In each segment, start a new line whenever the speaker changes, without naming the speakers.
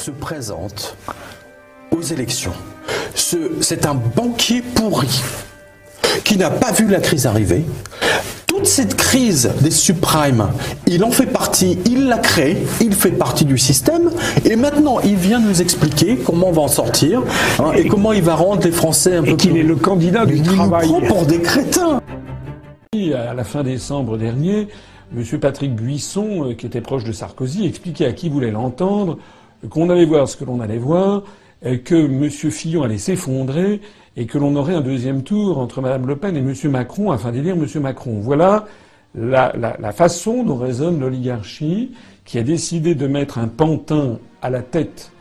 se présente aux élections. C'est un banquier pourri qui n'a pas vu la crise arriver. Toute cette crise des subprimes, il en fait partie, il l'a créée, il fait partie du système, et maintenant il vient nous expliquer comment on va en sortir, et comment il va rendre les Français un peu plus... Et
qu'il est le candidat du travail.
Il nous prend pour des crétins.
À la fin décembre dernier, M. Patrick Buisson, qui était proche de Sarkozy, expliquait à qui voulait l'entendre qu'on allait voir ce que l'on allait voir, que M. Fillon allait s'effondrer, et que l'on aurait un deuxième tour entre Mme Le Pen et M. Macron afin d'élire M. Macron. Voilà la façon dont raisonne l'oligarchie, qui a décidé de mettre un pantin à la tête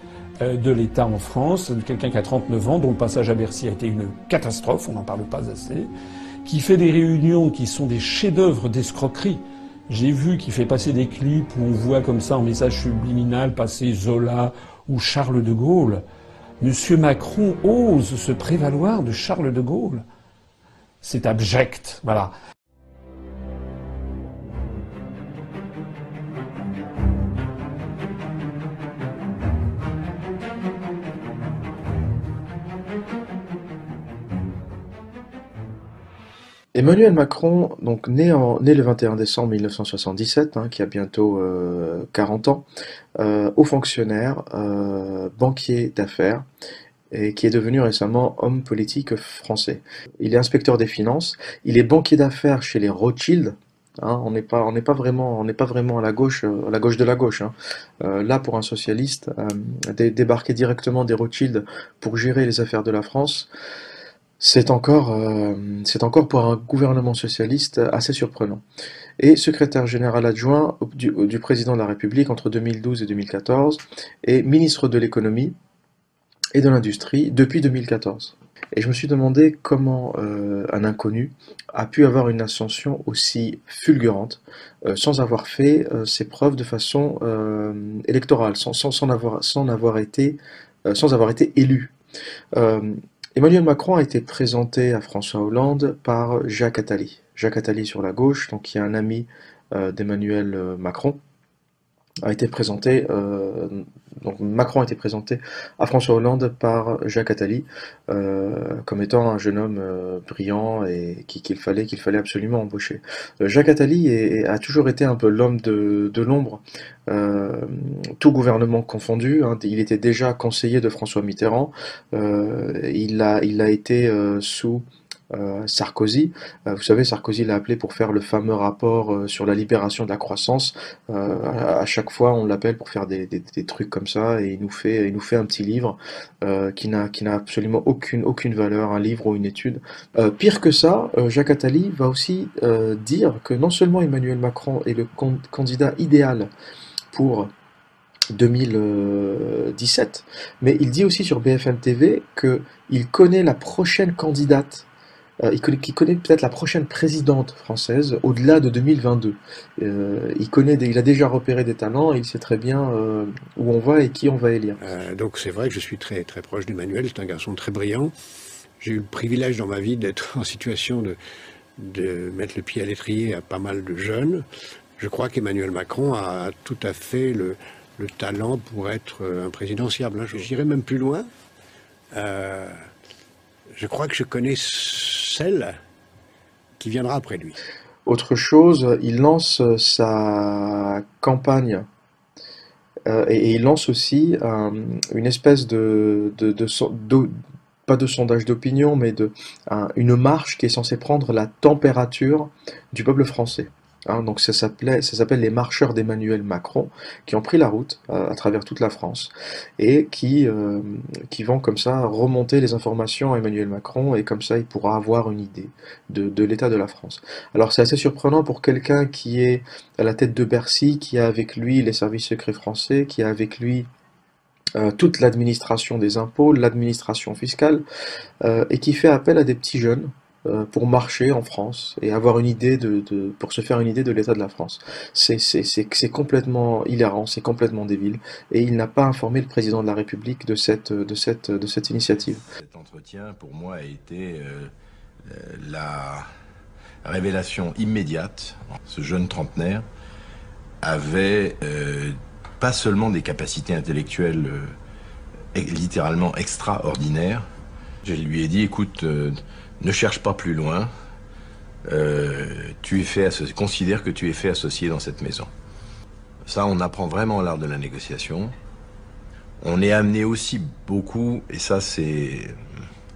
de l'État en France, quelqu'un qui a 39 ans, dont le passage à Bercy a été une catastrophe, on n'en parle pas assez, qui fait des réunions qui sont des chefs-d'œuvre d'escroquerie. J'ai vu qu'il fait passer des clips où on voit comme ça en message subliminal passer Zola ou Charles de Gaulle. Monsieur Macron ose se prévaloir de Charles de Gaulle. C'est abject, voilà.
Emmanuel Macron, donc né le 21 décembre 1977, qui a bientôt 40 ans, haut fonctionnaire, banquier d'affaires, et qui est devenu récemment homme politique français. Il est inspecteur des finances, il est banquier d'affaires chez les Rothschild. On n'est pas vraiment à la gauche de la gauche. Là, pour un socialiste, débarquer directement des Rothschild pour gérer les affaires de la France, c'est encore pour un gouvernement socialiste assez surprenant. Et secrétaire général adjoint du président de la République entre 2012 et 2014, et ministre de l'économie et de l'industrie depuis 2014. Et je me suis demandé comment un inconnu a pu avoir une ascension aussi fulgurante sans avoir fait ses preuves de façon électorale, sans avoir été élu. Emmanuel Macron a été présenté à François Hollande par Jacques Attali. Jacques Attali sur la gauche, donc qui est un ami d'Emmanuel Macron, a été présenté. Donc Macron a été présenté à François Hollande par Jacques Attali comme étant un jeune homme brillant et qu'il fallait absolument embaucher. Jacques Attali a toujours été un peu l'homme de l'ombre, tout gouvernement confondu. Il était déjà conseiller de François Mitterrand. Il a été sous Sarkozy. Vous savez, Sarkozy l'a appelé pour faire le fameux rapport sur la libération de la croissance. À chaque fois, on l'appelle pour faire des trucs comme ça, et il nous fait un petit livre qui n'a absolument aucune valeur, un livre ou une étude. Pire que ça, Jacques Attali va aussi dire que non seulement Emmanuel Macron est le candidat idéal pour 2017, mais il dit aussi sur BFM TV qu'il connaît la prochaine candidate. Il connaît peut-être la prochaine présidente française au-delà de 2022. Il a déjà repéré des talents et il sait très bien où on va et qui on va élire.
Donc c'est vrai que je suis très, très proche d'Emmanuel, c'est un garçon très brillant. J'ai eu le privilège dans ma vie d'être en situation de mettre le pied à l'étrier à pas mal de jeunes. Je crois qu'Emmanuel Macron a tout à fait le talent pour être un présidentiable. J'irai même plus loin. Je crois que je connais celle qui viendra après lui.
Autre chose, il lance sa campagne et il lance aussi une espèce pas de sondage d'opinion, mais une marche qui est censée prendre la température du peuple français. Donc ça s'appelle les marcheurs d'Emmanuel Macron, qui ont pris la route à travers toute la France et qui vont comme ça remonter les informations à Emmanuel Macron, et comme ça il pourra avoir une idée de l'état de la France. Alors c'est assez surprenant pour quelqu'un qui est à la tête de Bercy, qui a avec lui les services secrets français, qui a avec lui toute l'administration des impôts, l'administration fiscale, et qui fait appel à des petits jeunes pour marcher en France et avoir une idée pour se faire une idée de l'état de la France. C'est complètement hilarant, c'est complètement débile, et il n'a pas informé le président de la République de cette initiative.
Cet entretien, pour moi, a été la révélation immédiate. Ce jeune trentenaire avait pas seulement des capacités intellectuelles littéralement extraordinaires. Je lui ai dit, écoute, ne cherche pas plus loin, considère que tu es fait associé dans cette maison. Ça, on apprend vraiment l'art de la négociation. On est amené aussi beaucoup, et ça c'est,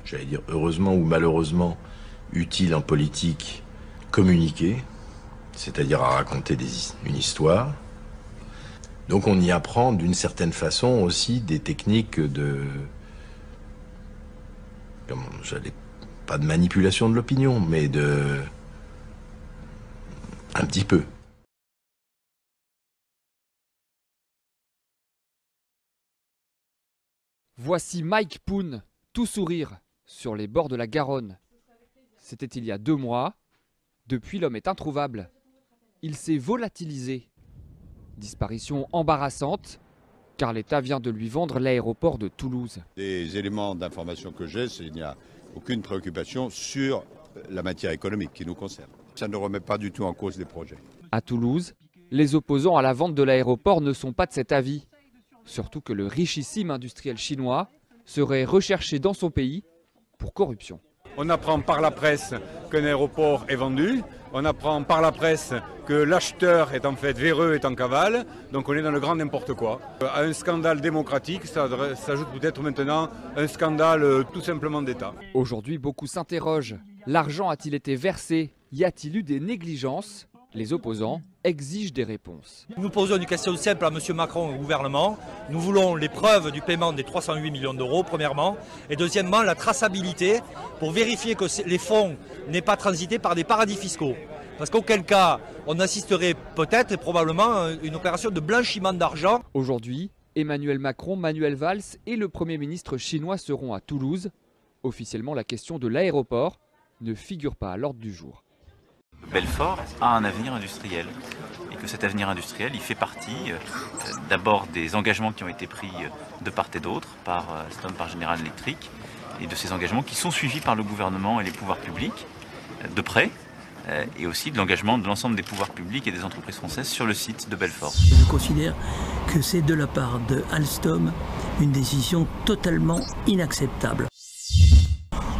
j'allais dire heureusement ou malheureusement, utile en politique, communiquer, c'est-à-dire à raconter une histoire. Donc on y apprend d'une certaine façon aussi des techniques pas de manipulation de l'opinion, mais un petit peu.
Voici Mike Poon, tout sourire, sur les bords de la Garonne. C'était il y a 2 mois. Depuis, l'homme est introuvable. Il s'est volatilisé. Disparition embarrassante, car l'État vient de lui vendre l'aéroport de Toulouse.
Des éléments d'information que j'ai, c'est qu'il n'y a aucune préoccupation sur la matière économique qui nous concerne. Ça ne remet pas du tout en cause les projets.
À Toulouse, les opposants à la vente de l'aéroport ne sont pas de cet avis. Surtout que le richissime industriel chinois serait recherché dans son pays pour corruption.
On apprend par la presse qu'un aéroport est vendu. On apprend par la presse que l'acheteur est en fait véreux, est en cavale. Donc on est dans le grand n'importe quoi. À un scandale démocratique, ça s'ajoute peut-être maintenant un scandale tout simplement d'État.
Aujourd'hui, beaucoup s'interrogent. L'argent a-t-il été versé? Y a-t-il eu des négligences? Les opposants exigent des réponses.
Nous posons une question simple à M. Macron et au gouvernement. Nous voulons les preuves du paiement des 308 millions d'euros, premièrement. Et deuxièmement, la traçabilité pour vérifier que les fonds n'aient pas transité par des paradis fiscaux. Parce qu'auquel cas, on assisterait peut-être et probablement à une opération de blanchiment d'argent.
Aujourd'hui, Emmanuel Macron, Manuel Valls et le Premier ministre chinois seront à Toulouse. Officiellement, la question de l'aéroport ne figure pas à l'ordre du jour.
Belfort a un avenir industriel et que cet avenir industriel, il fait partie d'abord des engagements qui ont été pris de part et d'autre par Alstom, par General Electric, et de ces engagements qui sont suivis par le gouvernement et les pouvoirs publics de près, et aussi de l'engagement de l'ensemble des pouvoirs publics et des entreprises françaises sur le site de Belfort.
Je considère que c'est de la part de Alstom une décision totalement inacceptable.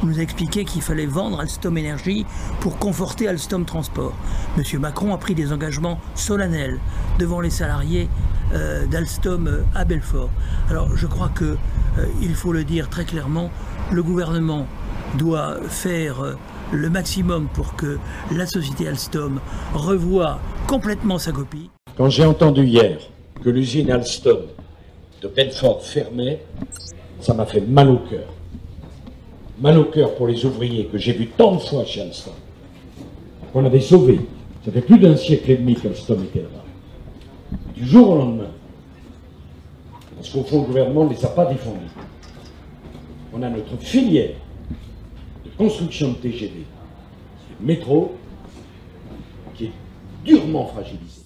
On nous a expliqué qu'il fallait vendre Alstom Énergie pour conforter Alstom Transport. Monsieur Macron a pris des engagements solennels devant les salariés d'Alstom à Belfort. Alors je crois qu'il faut le dire très clairement, le gouvernement doit faire le maximum pour que la société Alstom revoie complètement sa copie.
Quand j'ai entendu hier que l'usine Alstom de Belfort fermait, ça m'a fait mal au cœur. Mal au cœur pour les ouvriers que j'ai vus tant de fois chez Alstom, qu'on avait sauvés. Ça fait plus d'1 siècle et demi qu'Alstom était là-bas. Du jour au lendemain, parce qu'au fond le gouvernement ne les a pas défendus. On a notre filière de construction de TGV, le métro, qui est durement fragilisée.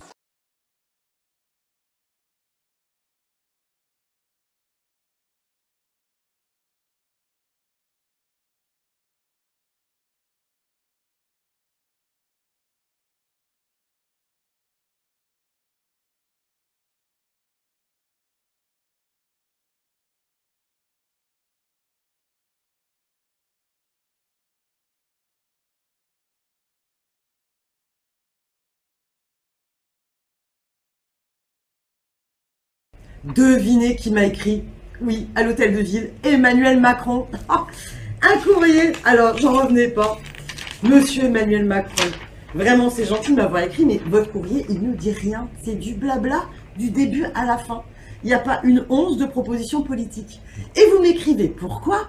Devinez qui m'a écrit, oui, à l'hôtel de ville, Emmanuel Macron. Oh, un courrier, alors j'en revenais pas. Monsieur Emmanuel Macron, vraiment c'est gentil de m'avoir écrit, mais votre courrier, il ne dit rien. C'est du blabla du début à la fin. Il n'y a pas une once de proposition politique. Et vous m'écrivez, pourquoi?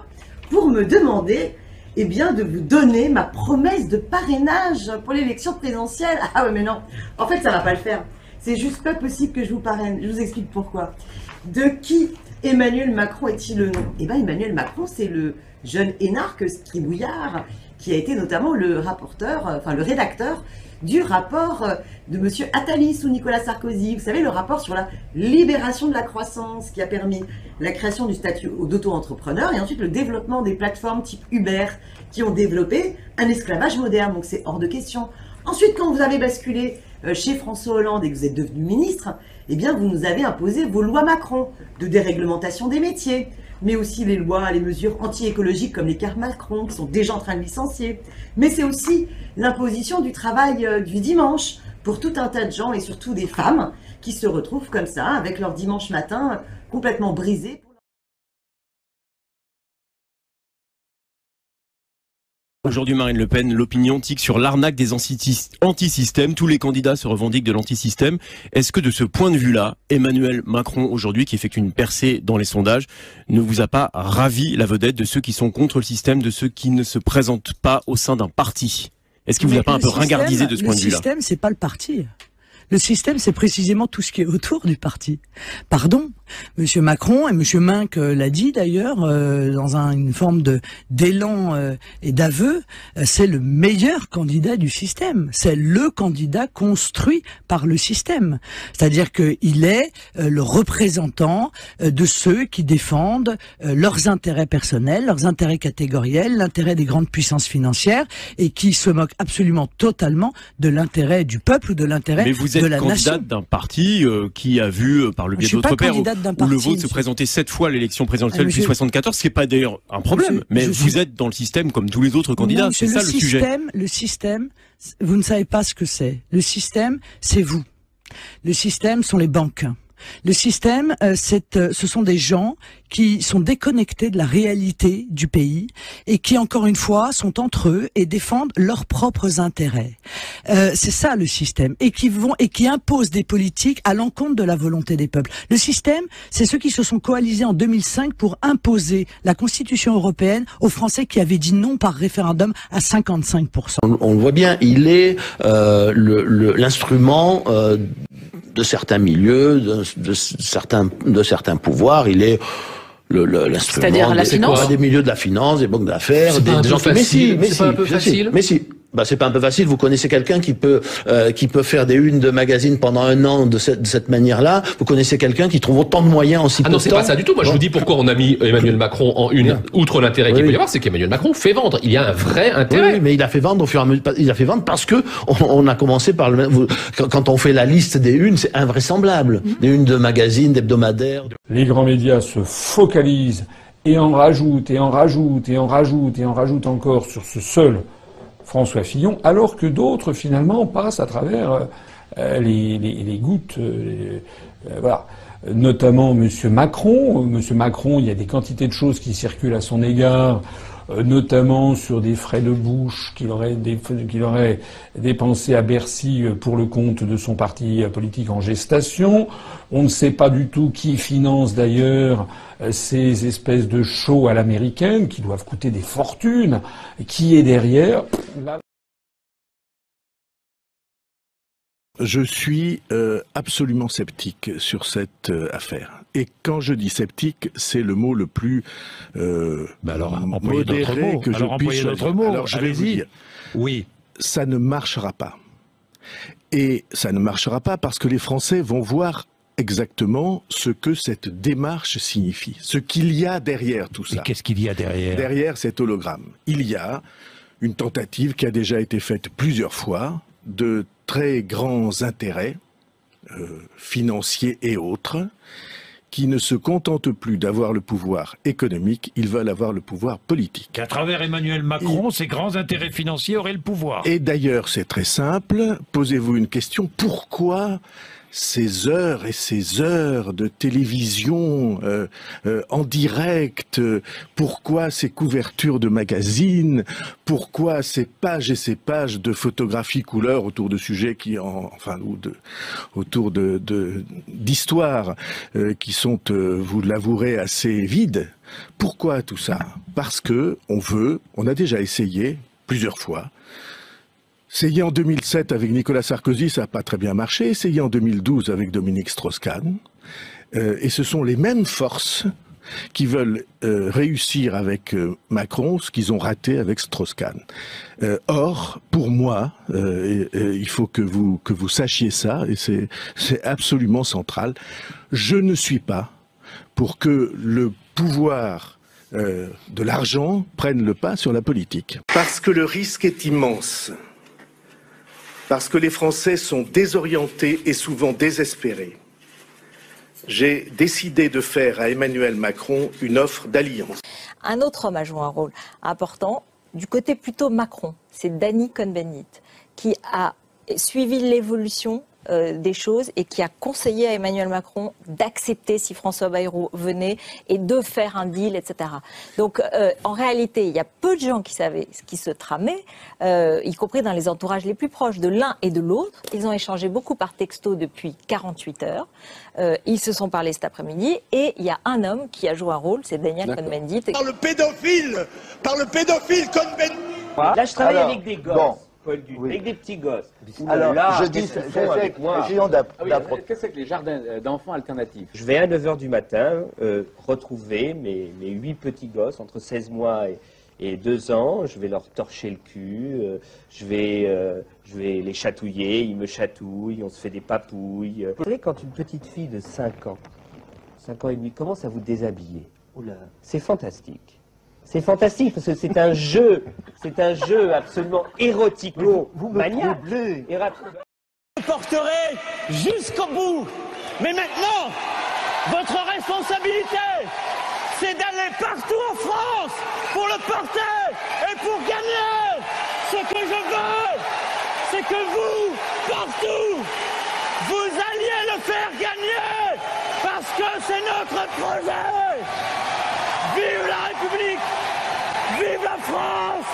Pour me demander, eh bien, de vous donner ma promesse de parrainage pour l'élection présidentielle. Ah ouais, mais non, en fait, ça va pas le faire. C'est juste pas possible que je vous parraine. Je vous explique pourquoi. De qui Emmanuel Macron est-il le nom? Eh bien, Emmanuel Macron, c'est le jeune énarque scribouillard qui a été notamment le rapporteur, enfin le rédacteur du rapport de monsieur Attali sous Nicolas Sarkozy. Vous savez, le rapport sur la libération de la croissance qui a permis la création du statut d'auto-entrepreneur et ensuite le développement des plateformes type Uber qui ont développé un esclavage moderne. Donc c'est hors de question. Ensuite, quand vous avez basculé chez François Hollande et que vous êtes devenu ministre, eh bien vous nous avez imposé vos lois Macron de déréglementation des métiers, mais aussi les lois, les mesures anti-écologiques comme les cartes Macron qui sont déjà en train de licencier. Mais c'est aussi l'imposition du travail du dimanche pour tout un tas de gens et surtout des femmes qui se retrouvent comme ça avec leur dimanche matin complètement brisé.
Aujourd'hui, Marine Le Pen, l'opinion tique sur l'arnaque des anti-systèmes. Tous les candidats se revendiquent de l'anti-système. Est-ce que de ce point de vue-là, Emmanuel Macron, aujourd'hui, qui effectue une percée dans les sondages, ne vous a pas ravi la vedette de ceux qui sont contre le système, de ceux qui ne se présentent pas au sein d'un parti? Est-ce qu'il vous a pas un peu ringardisé de ce point de vue-là?
Le système, c'est pas le parti. Le système, c'est précisément tout ce qui est autour du parti. Pardon, Monsieur Macron et Monsieur Minc l'a dit d'ailleurs dans une forme d'élan et d'aveu, c'est le meilleur candidat du système. C'est le candidat construit par le système. C'est-à-dire qu'il est le représentant de ceux qui défendent leurs intérêts personnels, leurs intérêts catégoriels, l'intérêt des grandes puissances financières et qui se moquent absolument totalement de l'intérêt du peuple ou de l'intérêt de la nation.
Vous êtes candidate d'un parti qui a vu, par le biais d'autres pairs, où le vôtre se présenter 7 fois à l'élection présidentielle depuis 74, ce qui n'est pas d'ailleurs un problème, mais vous êtes dans le système comme tous les autres candidats, c'est ça le sujet.
Le système, vous ne savez pas ce que c'est. Le système, c'est vous. Le système sont les banques. Le système, ce sont des gens qui sont déconnectés de la réalité du pays et qui, encore une fois, sont entre eux et défendent leurs propres intérêts. C'est ça le système, et qui imposent des politiques à l'encontre de la volonté des peuples. Le système, c'est ceux qui se sont coalisés en 2005 pour imposer la Constitution européenne aux Français qui avaient dit non par référendum à 55%.
On le voit bien, il est l'instrument de certains milieux, de certains pouvoirs, il est l'instrument.
C'est-à-dire la finance,
des milieux de la finance, des banques d'affaires, des gens.
C'est pas un peu facile.
Mais si. Bah, c'est pas un peu facile. Vous connaissez quelqu'un qui peut faire des unes de magazines pendant un an de cette manière-là. Vous connaissez quelqu'un qui trouve autant de moyens en si peu de temps.
Ah non, c'est pas ça du tout. Moi, je vous dis pourquoi on a mis Emmanuel Macron en une. Outre l'intérêt qu'il peut y avoir, c'est qu'Emmanuel Macron fait vendre. Il y a un vrai intérêt.
Oui, mais il a fait vendre au fur et à mesure. Il a fait vendre parce que on a commencé par quand on fait la liste des unes, c'est invraisemblable. Des unes de magazines, d'hebdomadaires.
Les grands médias se focalisent et en rajoutent et en rajoutent et en rajoutent et en rajoutent encore sur ce seul François Fillon, alors que d'autres, finalement, passent à travers les gouttes. Voilà. Notamment Monsieur Macron. Monsieur Macron, il y a des quantités de choses qui circulent à son égard, notamment sur des frais de bouche qu'il aurait dépensés à Bercy pour le compte de son parti politique en gestation. On ne sait pas du tout qui finance d'ailleurs ces espèces de shows à l'américaine qui doivent coûter des fortunes. Qui est derrière?
Je suis absolument sceptique sur cette affaire. Et quand je dis sceptique, c'est le mot le plus modéré que je puisse choisir. Alors je vais vous dire, oui, ça ne marchera pas. Et ça ne marchera pas parce que les Français vont voir exactement ce que cette démarche signifie, ce qu'il y a derrière tout ça.
Et qu'est-ce qu'il y a derrière?
Derrière cet hologramme, il y a une tentative qui a déjà été faite plusieurs fois de très grands intérêts financiers et autres qui ne se contentent plus d'avoir le pouvoir économique, ils veulent avoir le pouvoir politique.
Qu'à travers Emmanuel Macron, ces grands intérêts financiers auraient le pouvoir.
Et d'ailleurs, c'est très simple, posez-vous une question, pourquoi ces heures et ces heures de télévision en direct, pourquoi ces couvertures de magazines, pourquoi ces pages et ces pages de photographies couleur autour de sujets autour d'histoires qui sont, vous l'avouerez, assez vides. Pourquoi tout ça? Parce que on a déjà essayé plusieurs fois. Essayé en 2007 avec Nicolas Sarkozy, ça n'a pas très bien marché. Essayé en 2012 avec Dominique Strauss-Kahn. Et ce sont les mêmes forces qui veulent réussir avec Macron ce qu'ils ont raté avec Strauss-Kahn. Or, pour moi, il faut que vous sachiez ça, et c'est absolument central, je ne suis pas pour que le pouvoir de l'argent prenne le pas sur la politique. Parce que le risque est immense. parce que les Français sont désorientés et souvent désespérés, j'ai décidé de faire à Emmanuel Macron une offre d'alliance.
Un autre homme a joué un rôle important du côté plutôt Macron, c'est Danny Cohn-Bendit, qui a suivi l'évolution des choses et qui a conseillé à Emmanuel Macron d'accepter si François Bayrou venait et de faire un deal, etc. Donc en réalité, il y a peu de gens qui savaient ce qui se tramait, y compris dans les entourages les plus proches de l'un et de l'autre. Ils ont échangé beaucoup par texto depuis 48 heures. Ils se sont parlé cet après-midi et il y a un homme qui a joué un rôle, c'est Daniel Cohn-Bendit.
Par le pédophile Cohn-Bendit.
Là, je travaille avec des gosses.
Bon.
Avec des petits gosses.
Alors, je dis, essayons d'apprendre.
Qu'est-ce que les jardins d'enfants alternatifs? Je vais à 9 h du matin retrouver mes 8 petits gosses entre 16 mois et 2 ans. Je vais leur torcher le cul, je vais les chatouiller, ils me chatouillent, on se fait des papouilles. Vous savez, quand une petite fille de 5 ans et demi commence à vous déshabiller, c'est fantastique. C'est fantastique parce que c'est un jeu absolument érotico-maniaque.
Je porterai jusqu'au bout. Mais maintenant, votre responsabilité, c'est d'aller partout en France pour le porter et pour gagner. Ce que je veux, c'est que vous, partout, vous alliez le faire gagner parce que c'est notre projet. Vive la République! Vive la France!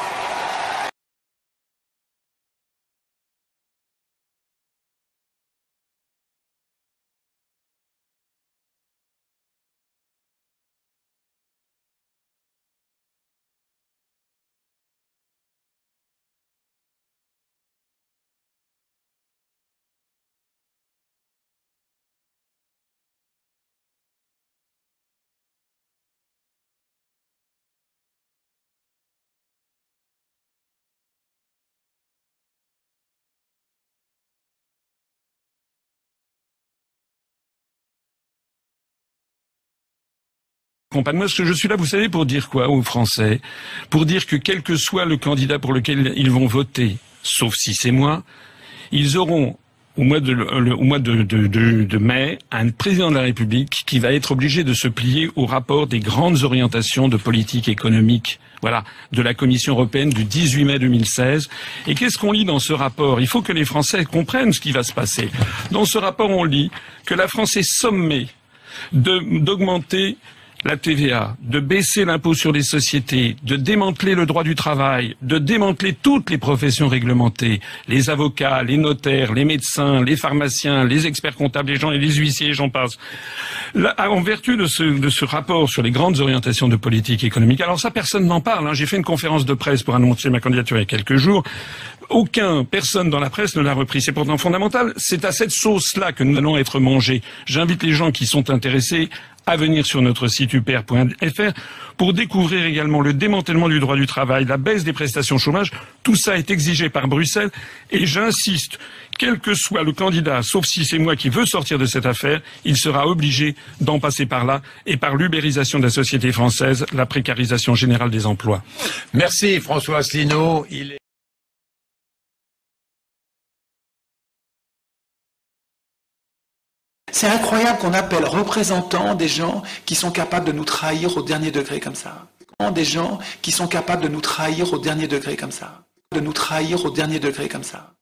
Moi, je suis là, vous savez, pour dire quoi aux Français? Pour dire que quel que soit le candidat pour lequel ils vont voter, sauf si c'est moi, ils auront au mois de mai un président de la République qui va être obligé de se plier au rapport des grandes orientations de politique économique. Voilà, de la Commission européenne du 18 mai 2016. Et qu'est-ce qu'on lit dans ce rapport? Il faut que les Français comprennent ce qui va se passer. Dans ce rapport, on lit que la France est sommée d'augmenter la TVA, de baisser l'impôt sur les sociétés, de démanteler le droit du travail, de démanteler toutes les professions réglementées, les avocats, les notaires, les médecins, les pharmaciens, les experts comptables, les huissiers, j'en passe. Là, en vertu de ce rapport sur les grandes orientations de politique économique, alors ça, personne n'en parle. J'ai fait une conférence de presse pour annoncer ma candidature il y a quelques jours. Personne dans la presse ne l'a repris. C'est pourtant fondamental. C'est à cette sauce-là que nous allons être mangés. J'invite les gens qui sont intéressés à venir sur notre site upr.fr pour découvrir également le démantèlement du droit du travail, la baisse des prestations chômage. Tout ça est exigé par Bruxelles et j'insiste, quel que soit le candidat, sauf si c'est moi qui veux sortir de cette affaire, il sera obligé d'en passer par là et par l'ubérisation de la société française, la précarisation générale des emplois.
Merci François Asselineau.
C'est incroyable qu'on appelle représentants des gens qui sont capables de nous trahir au dernier degré comme ça. Des gens qui sont capables de nous trahir au dernier degré comme ça. De nous trahir au dernier degré comme ça.